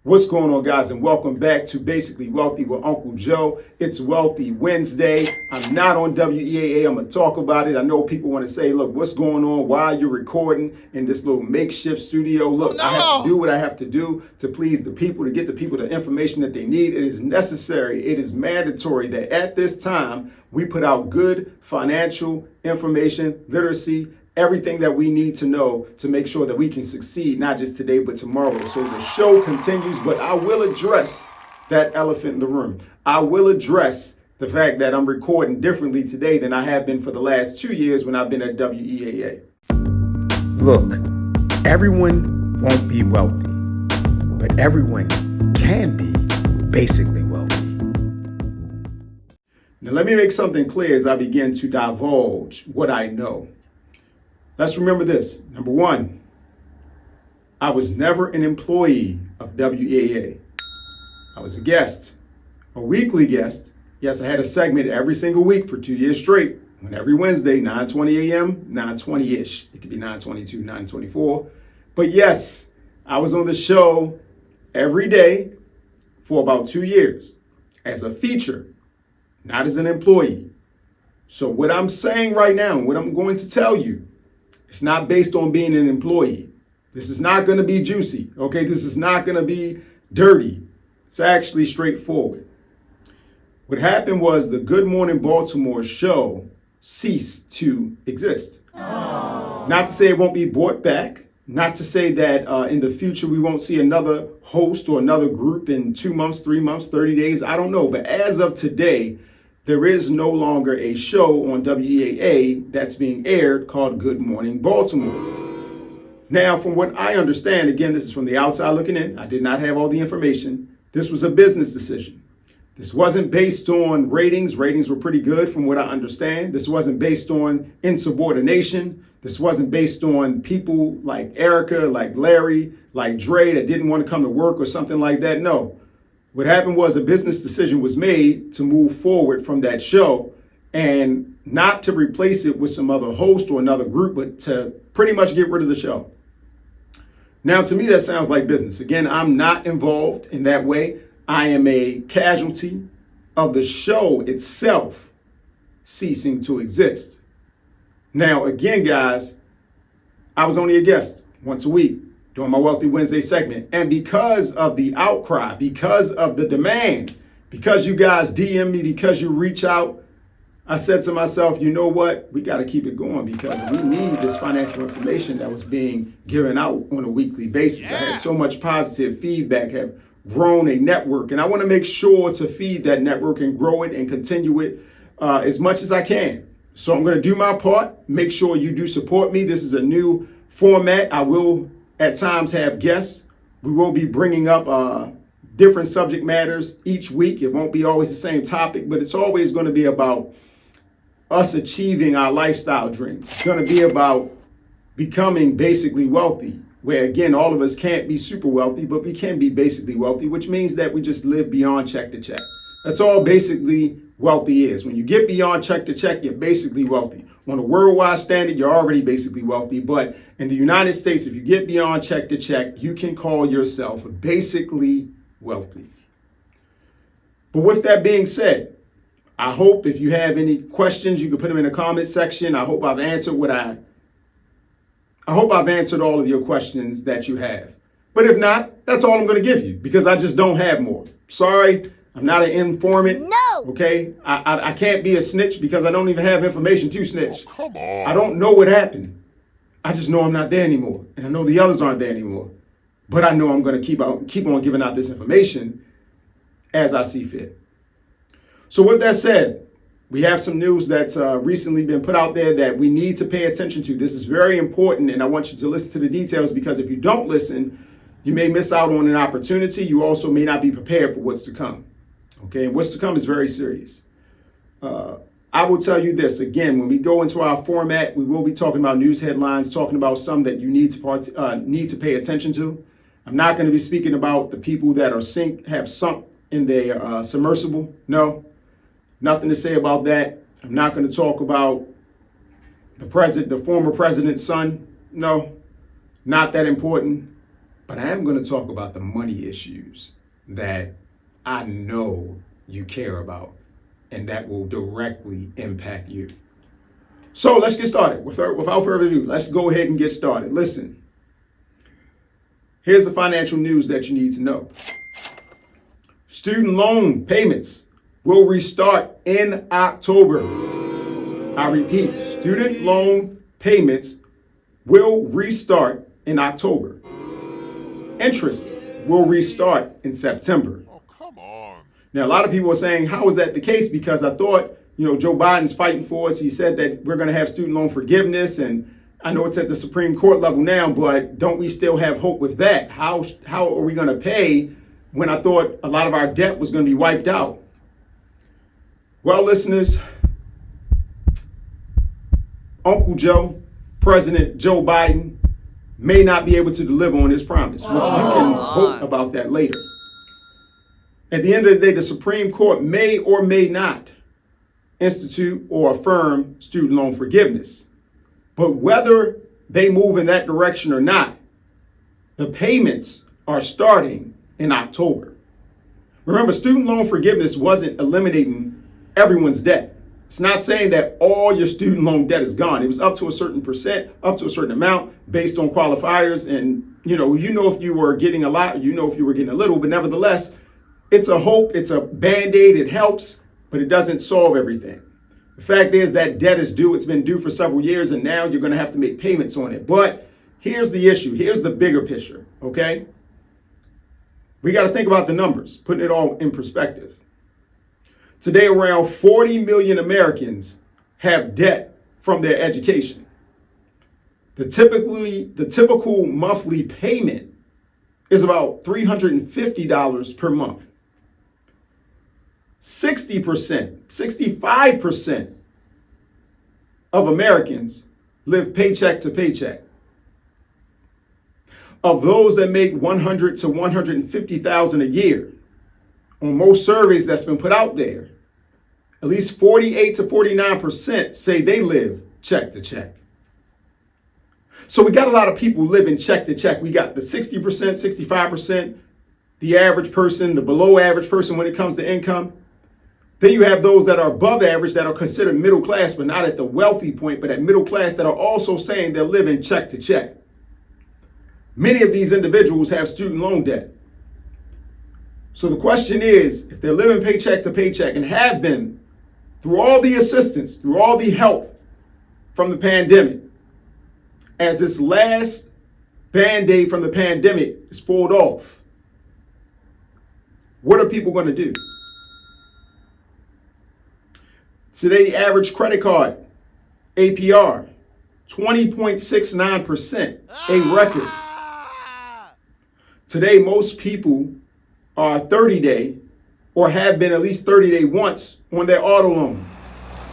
What's going on, guys, and welcome back to Basically Wealthy with Uncle Joe. It's Wealthy Wednesday. I'm not on WEAA. I'm going to talk about it. I know people want to say, look, what's going on? Why are you recording in this little makeshift studio? Look, I have to do what I have to do to please the people, to get the people the information that they need. It is necessary. It is mandatory that at this time, we put out good financial information, literacy, everything that we need to know to make sure that we can succeed, not just today, but tomorrow. So the show continues, but I will address that elephant in the room. I will address the fact that I'm recording differently today than I have been for the last 2 years when I've been at WEAA. Look, everyone won't be wealthy, but everyone can be basically wealthy. Now, let me make something clear as I begin to divulge what I know. Let's remember this. Number one, I was never an employee of WEAA. I was a guest, a weekly guest. Yes, I had a segment every single week for 2 years straight. On every Wednesday, 9:20 a.m., 9:20-ish. It could be 9:22, 9:24. But yes, I was on the show every day for about 2 years as a feature, not as an employee. So what I'm saying right now, what I'm going to tell you, it's not based on being an employee. This is not going to be juicy, okay? This is not going to be dirty. It's actually straightforward. What happened was the Good Morning Baltimore show ceased to exist. Not to say it won't be brought back, not to say that in the future we won't see another host or another group in 2 months, 3 months, 30 days, I don't know. But as of today, there is no longer a show on WEAA that's being aired called Good Morning Baltimore. Now, from what I understand, again, this is from the outside looking in. I did not have all the information. This was a business decision. This wasn't based on ratings. Ratings were pretty good from what I understand. This wasn't based on insubordination. This wasn't based on people like Erica, like Larry, like Dre that didn't want to come to work or something like that. No. What happened was a business decision was made to move forward from that show and not to replace it with some other host or another group, but to pretty much get rid of the show. Now, to me, that sounds like business. Again, I'm not involved in that way. I am a casualty of the show itself ceasing to exist. Now, again, guys, I was only a guest once a week during my Wealthy Wednesday segment. And because of the outcry, because of the demand, because you guys DM me, because you reach out, I said to myself, you know what? We got to keep it going because we need this financial information that was being given out on a weekly basis. I had so much positive feedback, have grown a network, and I want to make sure to feed that network and grow it and continue it as much as I can. So I'm going to do my part. Make sure you do support me. This is a new format. I will at times have guests. We will be bringing up different subject matters each week. It won't be always the same topic, but it's always going to be about us achieving our lifestyle dreams. It's going to be about becoming basically wealthy, where again, all of us can't be super wealthy, but we can be basically wealthy, which means that we just live beyond check to check. That's all basically wealthy is. When you get beyond check to check, you're basically wealthy. On a worldwide standard, you're already basically wealthy. But in the United States, if you get beyond check to check, you can call yourself basically wealthy. But with that being said, I hope if you have any questions, you can put them in the comment section. I hope I've answered all of your questions that you have. But if not, that's all I'm going to give you because I just don't have more. Sorry, I'm not an informant. No. Okay, I can't be a snitch because I don't even have information to snitch. Oh, come on. I don't know what happened. I just know I'm not there anymore. And I know the others aren't there anymore. But I know I'm going to keep on giving out this information as I see fit. So with that said, we have some news that's recently been put out there that we need to pay attention to. This is very important, and I want you to listen to the details because if you don't listen, you may miss out on an opportunity. You also may not be prepared for what's to come. Okay, and what's to come is very serious. I will tell you this, again, when we go into our format, we will be talking about news headlines, talking about some that you need to pay attention to. I'm not going to be speaking about the people that have sunk in their submersible. No, nothing to say about that. I'm not going to talk about the former president's son. No, not that important. But I am going to talk about the money issues that I know you care about and that will directly impact you. So let's get started. Without further ado, let's go ahead and get started. Listen, here's the financial news that you need to know. Student loan payments will restart in October. I repeat, student loan payments will restart in October. Interest will restart in September. Oh, come on. Now, a lot of people are saying, how is that the case? Because I thought, Joe Biden's fighting for us. He said that we're going to have student loan forgiveness. And I know it's at the Supreme Court level now, but don't we still have hope with that? How are we going to pay when I thought a lot of our debt was going to be wiped out? Well, listeners, Uncle Joe, President Joe Biden, may not be able to deliver on his promise, which you can vote about that later. At the end of the day, the Supreme Court may or may not institute or affirm student loan forgiveness. But whether they move in that direction or not, the payments are starting in October. Remember, student loan forgiveness wasn't eliminating everyone's debt. It's not saying that all your student loan debt is gone. It was up to a certain percent, up to a certain amount based on qualifiers. And, if you were getting a lot, if you were getting a little, but nevertheless, it's a hope. It's a Band-Aid. It helps, but it doesn't solve everything. The fact is that debt is due. It's been due for several years, and now you're going to have to make payments on it. But here's the issue. Here's the bigger picture, okay? We got to think about the numbers, putting it all in perspective. Today, around 40 million Americans have debt from their education. The typical monthly payment is about $350 per month. 60%, 65% of Americans live paycheck to paycheck. Of those that make $100,000 to $150,000 a year, on most surveys that's been put out there, at least 48 to 49% say they live check to check. So we got a lot of people living check to check. We got the 60%, 65%, the average person, the below average person when it comes to income. Then you have those that are above average that are considered middle class, but not at the wealthy point, but at middle class that are also saying they're living check to check. Many of these individuals have student loan debt. So the question is, if they're living paycheck to paycheck and have been through all the assistance, through all the help from the pandemic, as this last Band-Aid from the pandemic is pulled off, what are people going to do? Today, average credit card APR, 20.69%, a record. Today, most people are 30-day or have been at least 30-day once on their auto loan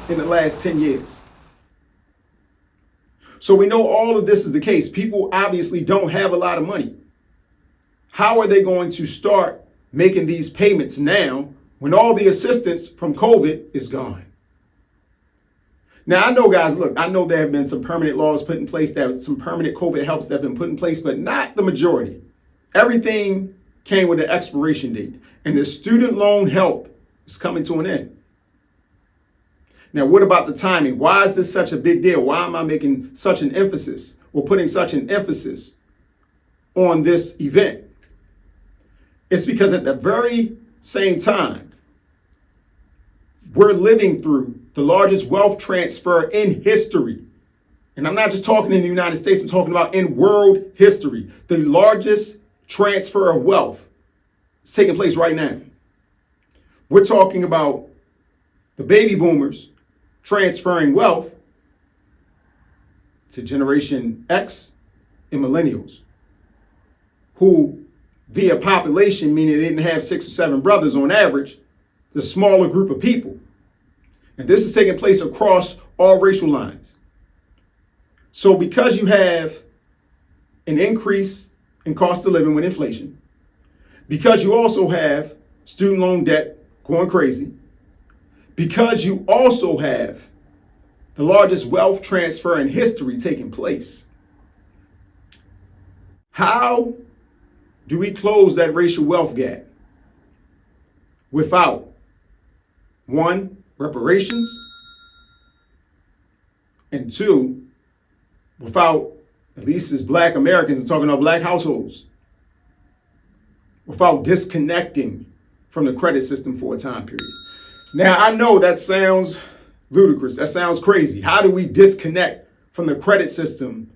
in the last 10 years. So we know all of this is the case. People obviously don't have a lot of money. How are they going to start making these payments now when all the assistance from COVID is gone? Now, I know, guys, look, I know there have been some permanent laws put in place, some permanent COVID helps that have been put in place, but not the majority. Everything came with an expiration date, and the student loan help is coming to an end. Now, what about the timing? Why is this such a big deal? Why am I making such an emphasis or putting such an emphasis on this event? It's because at the very same time, we're living through the largest wealth transfer in history. And I'm not just talking in the United States, I'm talking about in world history. The largest transfer of wealth is taking place right now. We're talking about the baby boomers transferring wealth to Generation X and millennials, who via population, meaning they didn't have 6 or 7 brothers on average, the smaller group of people. And this is taking place across all racial lines. So because you have an increase in cost of living with inflation, because you also have student loan debt going crazy, because you also have the largest wealth transfer in history taking place, how do we close that racial wealth gap without, one, reparations, and two, without, at least as Black Americans, I'm talking about Black households, without disconnecting from the credit system for a time period? Now, I know that sounds ludicrous. That sounds crazy. How do we disconnect from the credit system?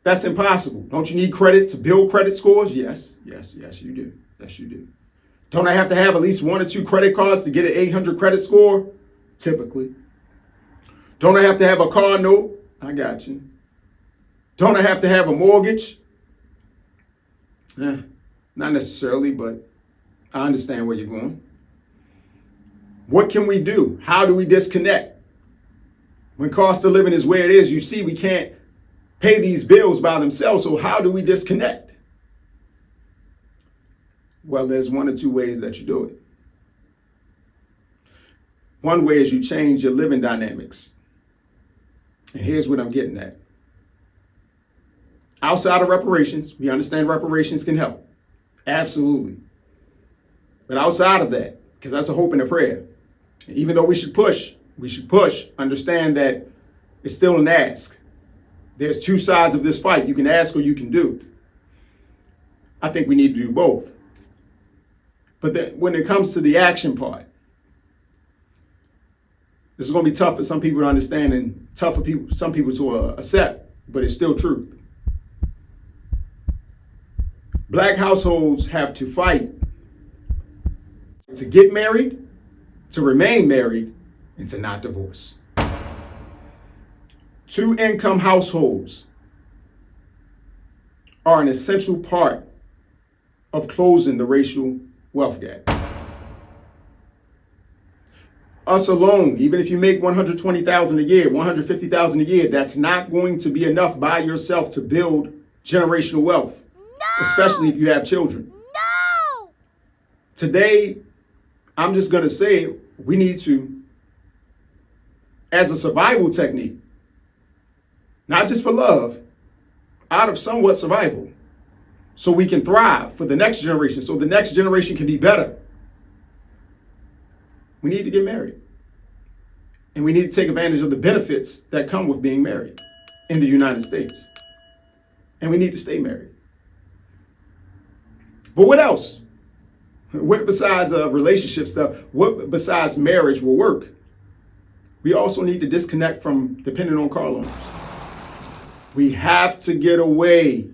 That's impossible. Don't you need credit to build credit scores? Yes, you do. Yes, you do. Don't I have to have at least 1 or 2 credit cards to get an 800 credit score? Typically. Don't I have to have a car note? I got you. Don't I have to have a mortgage? Not necessarily, but I understand where you're going. What can we do? How do we disconnect? When cost of living is where it is, you see we can't pay these bills by themselves, so how do we disconnect? Well, there's 1 or 2 ways that you do it. One way is you change your living dynamics. And here's what I'm getting at. Outside of reparations, we understand reparations can help. Absolutely. But outside of that, because that's a hope and a prayer, even though we should push, understand that it's still an ask. There's 2 sides of this fight. You can ask or you can do. I think we need to do both. But then when it comes to the action part, this is going to be tough for some people to understand and tough for some people to accept, but it's still truth. Black households have to fight to get married, to remain married, and to not divorce. 2-income households are an essential part of closing the racial wealth gap. Us alone, even if you make $120,000 a year, $150,000 a year, that's not going to be enough by yourself to build generational wealth, especially if you have children. No! Today, I'm just going to say we need to, as a survival technique, not just for love, out of somewhat survival, so we can thrive for the next generation, so the next generation can be better. We need to get married. And we need to take advantage of the benefits that come with being married in the United States. And we need to stay married. But what else? What besides relationship stuff, what besides marriage will work? We also need to disconnect from depending on car loans. We have to get away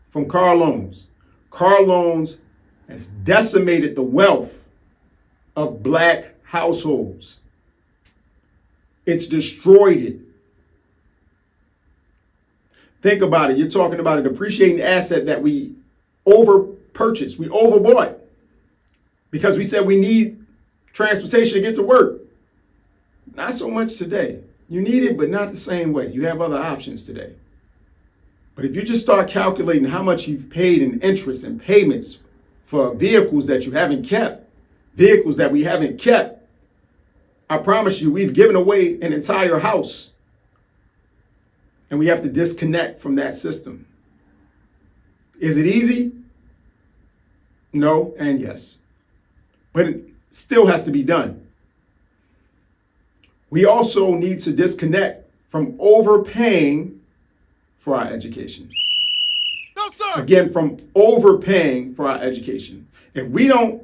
from car loans. Car loans has decimated the wealth of Black households. It's destroyed it. Think about it. You're talking about a depreciating asset that we over-purchased. We overbought because we said we need transportation to get to work. Not so much today. You need it, but not the same way. You have other options today. But if you just start calculating how much you've paid in interest and payments for vehicles that you haven't kept, vehicles that we haven't kept, I promise you, we've given away an entire house. And we have to disconnect from that system. Is it easy? No and yes. But it still has to be done. We also need to disconnect from overpaying for our education. No, sir. Again, from overpaying for our education. If we don't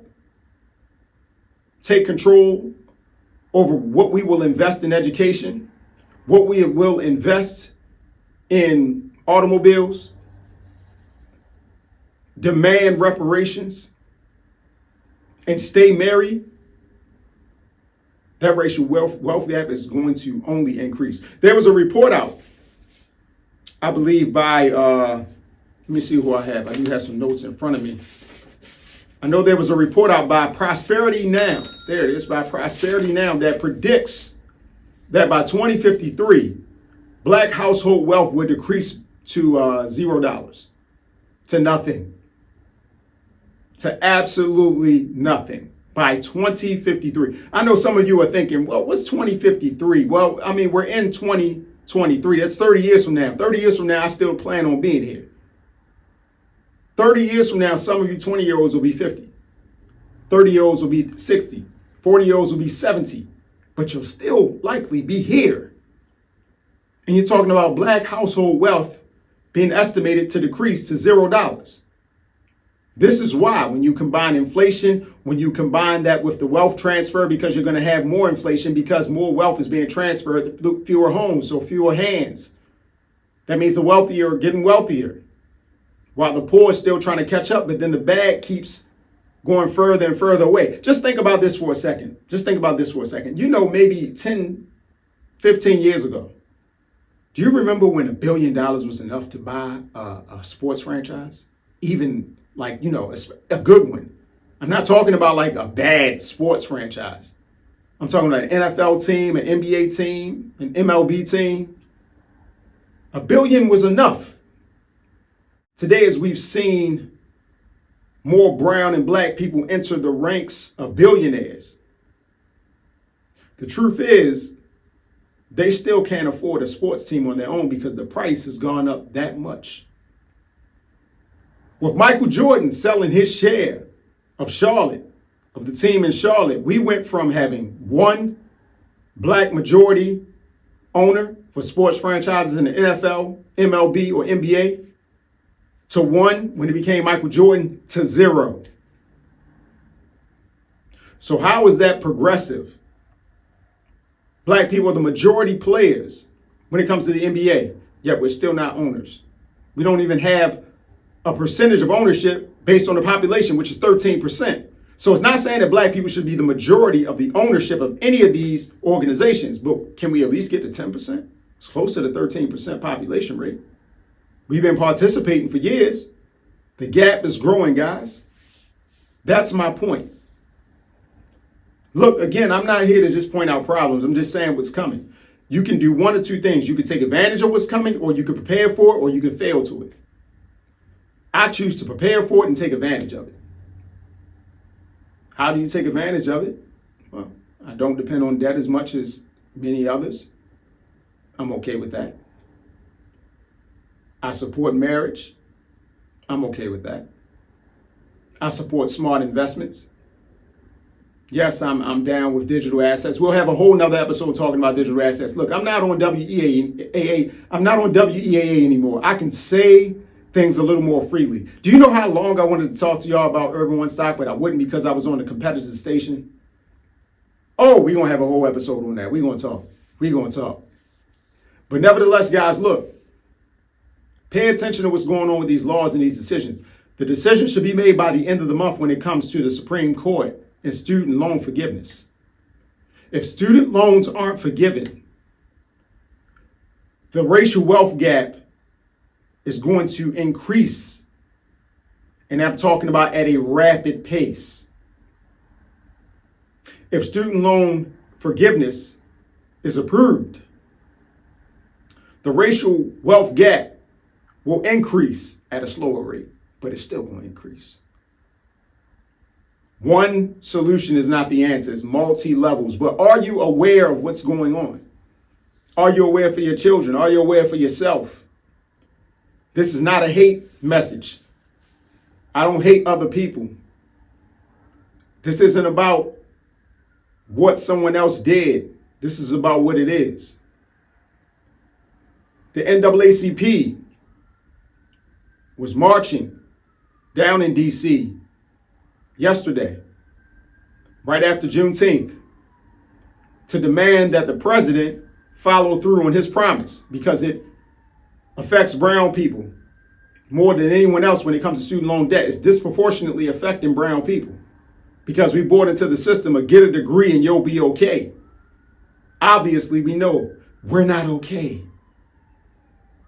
take control over what we will invest in education, what we will invest in automobiles, demand reparations, and stay married, that racial wealth gap is going to only increase. There was a report out, I believe by, let me see who I have. I do have some notes in front of me. I know there was a report out by Prosperity Now. There it is, by Prosperity Now, that predicts that by 2053, Black household wealth would decrease to $0, to nothing, to absolutely nothing by 2053. I know some of you are thinking, well, what's 2053? Well, I mean, we're in 2023. That's 30 years from now. 30 years from now, I still plan on being here. 30 years from now, some of you 20-year-olds will be 50. 30-year-olds will be 60. 40-year-olds will be 70. But you'll still likely be here. And you're talking about black household wealth being estimated to decrease to $0. This is why when you combine inflation, when you combine that with the wealth transfer, because you're going to have more inflation because more wealth is being transferred to fewer homes, so fewer hands. That means the wealthy are getting wealthier while the poor is still trying to catch up, but then the bag keeps going further and further away. Just think about this for a second. You know, maybe 10, 15 years ago, do you remember when $1 billion was enough to buy a sports franchise? Even like, you know, a good one. I'm not talking about like a bad sports franchise. I'm talking about an NFL team, an NBA team, an MLB team. $1 billion was enough. Today, as we've seen more brown and black people enter the ranks of billionaires, the truth is they still can't afford a sports team on their own because the price has gone up that much. With Michael Jordan selling his share of Charlotte, of the team in Charlotte, we went from having one black majority owner for sports franchises in the NFL, MLB, or NBA, to one, when it became Michael Jordan, to 0. So how is that progressive? Black people are the majority players when it comes to the NBA, yet we're still not owners. We don't even have a percentage of ownership based on the population, which is 13%. So it's not saying that black people should be the majority of the ownership of any of these organizations, but can we at least get to 10%? It's close to the 13% population rate. We've been participating for years. The gap is growing, guys. That's my point. Look, again, I'm not here to just point out problems. I'm just saying what's coming. You can do one or two things. You can take advantage of what's coming, or you can prepare for it, or you can fail to it. I choose to prepare for it and take advantage of it. How do you take advantage of it? Well, I don't depend on debt as much as many others. I'm okay with that. I support marriage. I'm okay with that. I support smart investments. Yes, I'm down with digital assets. We'll have a whole nother episode talking about digital assets. Look, I'm not on WEAA. I'm not on WEAA anymore. I can say things a little more freely. Do you know how long I wanted to talk to y'all about Urban One Stock, but I wouldn't because I was on the competitor station? Oh, we're going to have a whole episode on that. We're going to talk. But nevertheless, guys, look, pay attention to what's going on with these laws and these decisions. The decision should be made by the end of the month when it comes to the Supreme Court and student loan forgiveness. If student loans aren't forgiven, the racial wealth gap is going to increase. And I'm talking about at a rapid pace. If student loan forgiveness is approved, the racial wealth gap will increase at a slower rate, but it's still going to increase. One solution is not the answer. It's multi-levels. But are you aware of what's going on? Are you aware for your children? Are you aware for yourself? This is not a hate message. I don't hate other people. This isn't about what someone else did. This is about what it is. The NAACP was marching down in D.C. yesterday, right after Juneteenth, to demand that the president follow through on his promise because it affects brown people more than anyone else when it comes to student loan debt. It's disproportionately affecting brown people because we bought into the system of get a degree and you'll be okay. Obviously, we know we're not okay.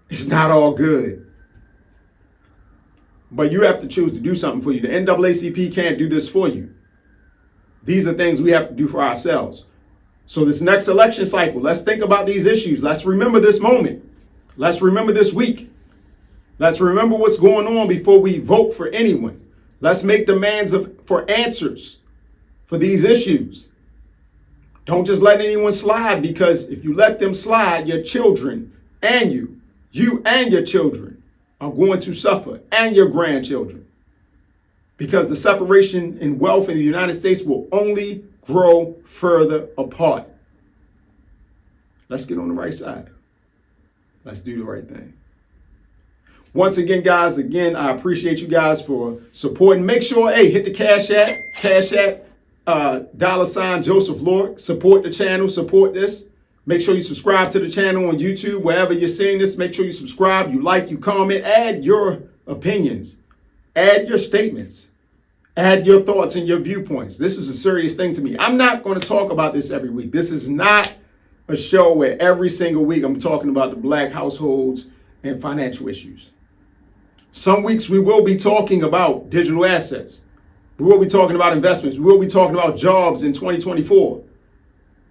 It's not all good. But you have to choose to do something for you. The NAACP can't do this for you. These are things we have to do for ourselves. So this next election cycle, let's think about these issues. Let's remember this moment. Let's remember this week. Let's remember what's going on before we vote for anyone. Let's make demands for answers for these issues. Don't just let anyone slide, because if you let them slide, your children and you and your children are going to suffer, and your grandchildren, because the separation in wealth in the United States will only grow further apart. Let's get on the right side. Let's do the right thing. Once again, guys, I appreciate you guys for supporting. Make sure, hit the Cash App, $ Joseph Lorick. Support the channel, support this. Make sure you subscribe to the channel on YouTube, wherever you're seeing this. Make sure you subscribe, you like, you comment, add your opinions, add your statements, add your thoughts and your viewpoints. This is a serious thing to me. I'm not going to talk about this every week. This is not a show where every single week I'm talking about the black households and financial issues. Some weeks we will be talking about digital assets. We will be talking about investments. We will be talking about jobs in 2024.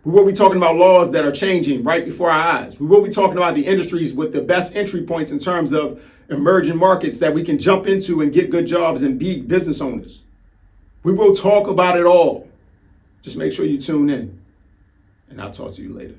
We will be talking about laws that are changing right before our eyes. We will be talking about the industries with the best entry points in terms of emerging markets that we can jump into and get good jobs and be business owners. We will talk about it all. Just make sure you tune in, and I'll talk to you later.